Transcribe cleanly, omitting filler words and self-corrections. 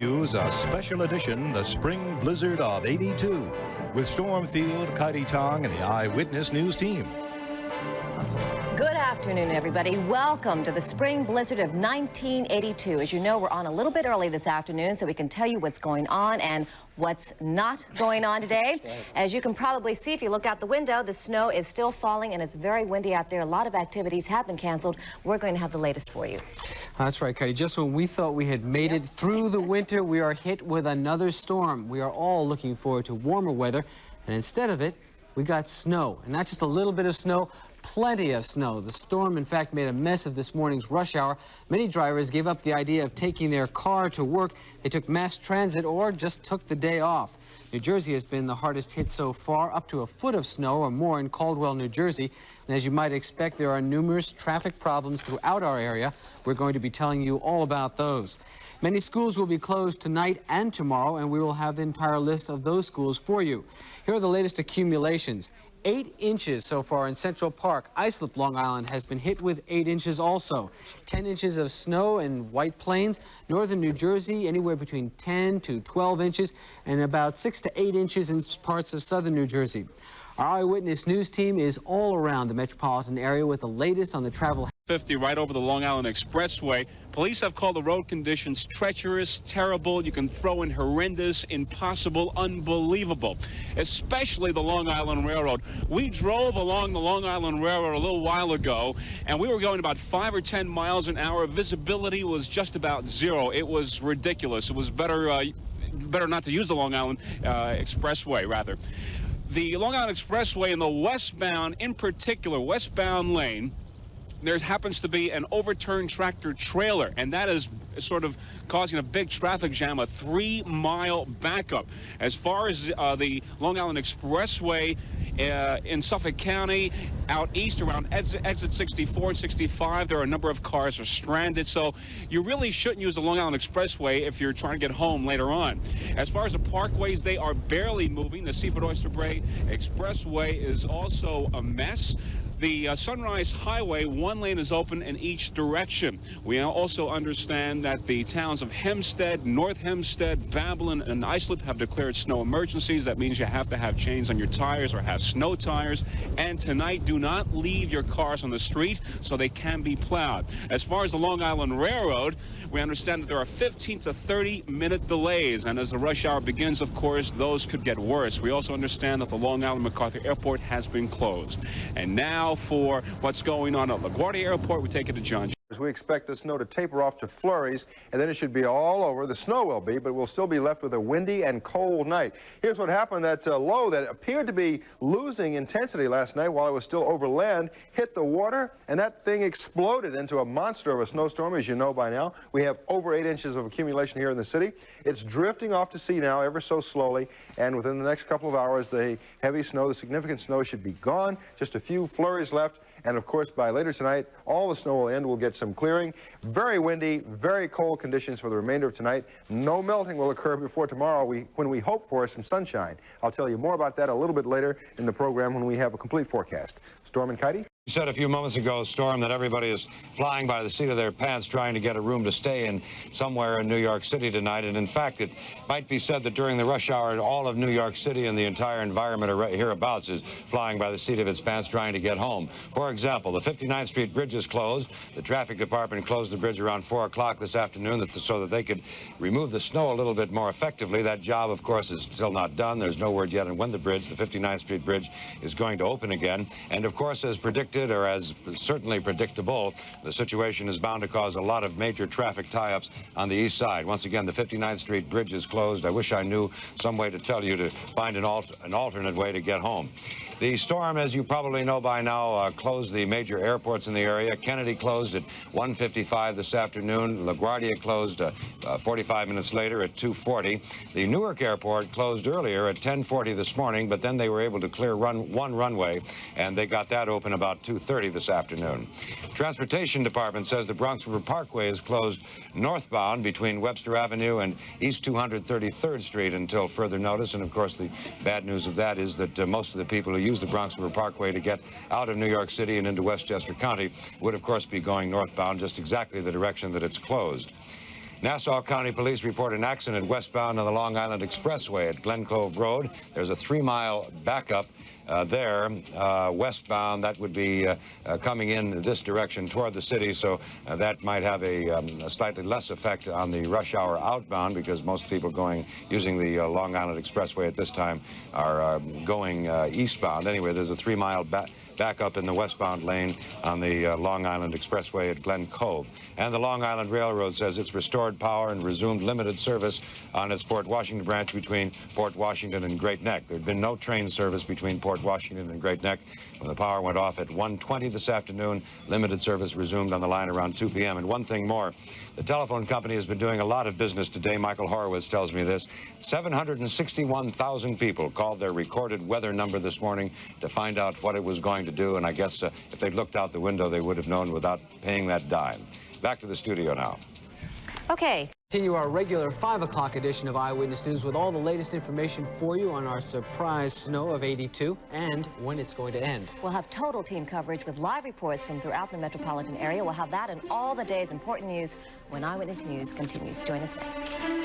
Use a special edition, the Spring Blizzard of '82, with Stormfield, Kitey Tong, and the Eyewitness News team. Good afternoon, everybody. Welcome to the Spring Blizzard of 1982. As you know, we're on a little bit early this afternoon, so we can tell you what's going on and what's not going on today. As you can probably see, if you look out the window, the snow is still falling and it's very windy out there. A lot of activities have been canceled. We're going to have the latest for you. That's right, Kitey. Just when we thought we had made it through the winter, we are hit with another storm. We are all looking forward to warmer weather, and instead of it, we got snow. And not just a little bit of snow, plenty of snow. The storm, in fact, made a mess of this morning's rush hour. Many drivers gave up the idea of taking their car to work. They took mass transit or just took the day off. New Jersey has been the hardest hit so far, up to a foot of snow or more in Caldwell, New Jersey. And as you might expect, there are numerous traffic problems throughout our area. We're going to be telling you all about those. Many schools will be closed tonight and tomorrow, and we will have the entire list of those schools for you. Here are the latest accumulations. 8 inches so far in Central Park. Islip, Long Island, has been hit with 8 inches also. 10 inches of snow in White Plains. Northern New Jersey, anywhere between 10 to 12 inches, and about 6 to 8 inches in parts of southern New Jersey. Our Eyewitness News team is all around the metropolitan area with the latest on the travel. 50 right over the Long Island Expressway. Police have called the road conditions treacherous, terrible. You can throw in horrendous, impossible, unbelievable, especially the Long Island Railroad. We drove along the Long Island Railroad a little while ago, and we were going about 5 or 10 miles an hour. Visibility was just about zero. It was ridiculous. It was better not to use the Long Island Expressway, rather. The Long Island Expressway in the westbound, in particular, westbound lane, there happens to be an overturned tractor trailer, and that is sort of causing a big traffic jam, a 3-mile backup. As far as the Long Island Expressway in Suffolk County, out east around exit 64 and 65, there are a number of cars are stranded, so you really shouldn't use the Long Island Expressway if you're trying to get home later on. As far as the parkways, they are barely moving. The Seaford Oyster Bay Expressway is also a mess. The Sunrise Highway, one lane is open in each direction. We also understand that the towns of Hempstead, North Hempstead, Babylon, and Islip have declared snow emergencies. That means you have to have chains on your tires or have snow tires. And tonight, do not leave your cars on the street so they can be plowed. As far as the Long Island Railroad, we understand that there are 15 to 30-minute delays. And as the rush hour begins, of course, those could get worse. We also understand that the Long Island MacArthur Airport has been closed. And now for what's going on at LaGuardia Airport, we take it to John. We expect the snow to taper off to flurries, and then it should be all over. The snow will be, but we'll still be left with a windy and cold night. Here's what happened. That low that appeared to be losing intensity last night while it was still over land hit the water, and that thing exploded into a monster of a snowstorm, as you know by now. We have over 8 inches of accumulation here in the city. It's drifting off to sea now ever so slowly, and within the next couple of hours, the heavy snow, the significant snow should be gone. Just a few flurries left. And, of course, by later tonight, all the snow will end. We'll get some clearing. Very windy, very cold conditions for the remainder of tonight. No melting will occur before tomorrow when we hope for some sunshine. I'll tell you more about that a little bit later in the program when we have a complete forecast. Storm and Kitey? You said a few moments ago, Storm, that everybody is flying by the seat of their pants trying to get a room to stay in somewhere in New York City tonight. And in fact, it might be said that during the rush hour, all of New York City and the entire environment hereabouts is flying by the seat of its pants trying to get home. For example, the 59th Street Bridge is closed. The traffic department closed the bridge around 4 o'clock this afternoon so that they could remove the snow a little bit more effectively. That job, of course, is still not done. There's no word yet on when the 59th Street Bridge, is going to open again. And, of course, as predicted, or as certainly predictable, the situation is bound to cause a lot of major traffic tie-ups on the east side. Once again, the 59th Street Bridge is closed. I wish I knew some way to tell you to find an alternate way to get home. The storm, as you probably know by now, closed the major airports in the area. Kennedy closed at 1:55 this afternoon. LaGuardia closed 45 minutes later at 2:40. The Newark Airport closed earlier at 10:40 this morning, but then they were able to clear one runway, and they got that open about 2:30 this afternoon. Transportation Department says the Bronx River Parkway is closed northbound between Webster Avenue and East 233rd Street until further notice. And, of course, the bad news of that is that most of the people who use the Bronx River Parkway to get out of New York City and into Westchester County would, of course, be going northbound, just exactly the direction that it's closed. Nassau County Police report an accident westbound on the Long Island Expressway at Glen Cove Road. There's a 3-mile backup there westbound. That would be coming in this direction toward the city, so that might have a slightly less effect on the rush hour outbound, because most people using the Long Island Expressway at this time are going eastbound. Anyway, there's a 3-mile backup in the westbound lane on the Long Island Expressway at Glen Cove. And the Long Island Railroad says it's restored power and resumed limited service on its Port Washington branch between Port Washington and Great Neck. There had been no train service between Port Washington and Great Neck. When the power went off at 1:20 this afternoon, limited service resumed on the line around 2 p.m. And one thing more, the telephone company has been doing a lot of business today. Michael Horowitz tells me this. 761,000 people called their recorded weather number this morning to find out what it was going to do, and I guess if they'd looked out the window, they would have known without paying that dime. Back to the studio now. Okay. Continue our regular 5 o'clock edition of Eyewitness News with all the latest information for you on our surprise snow of 82 and when it's going to end. We'll have total team coverage with live reports from throughout the metropolitan area. We'll have that and all the day's important news when Eyewitness News continues. Join us then.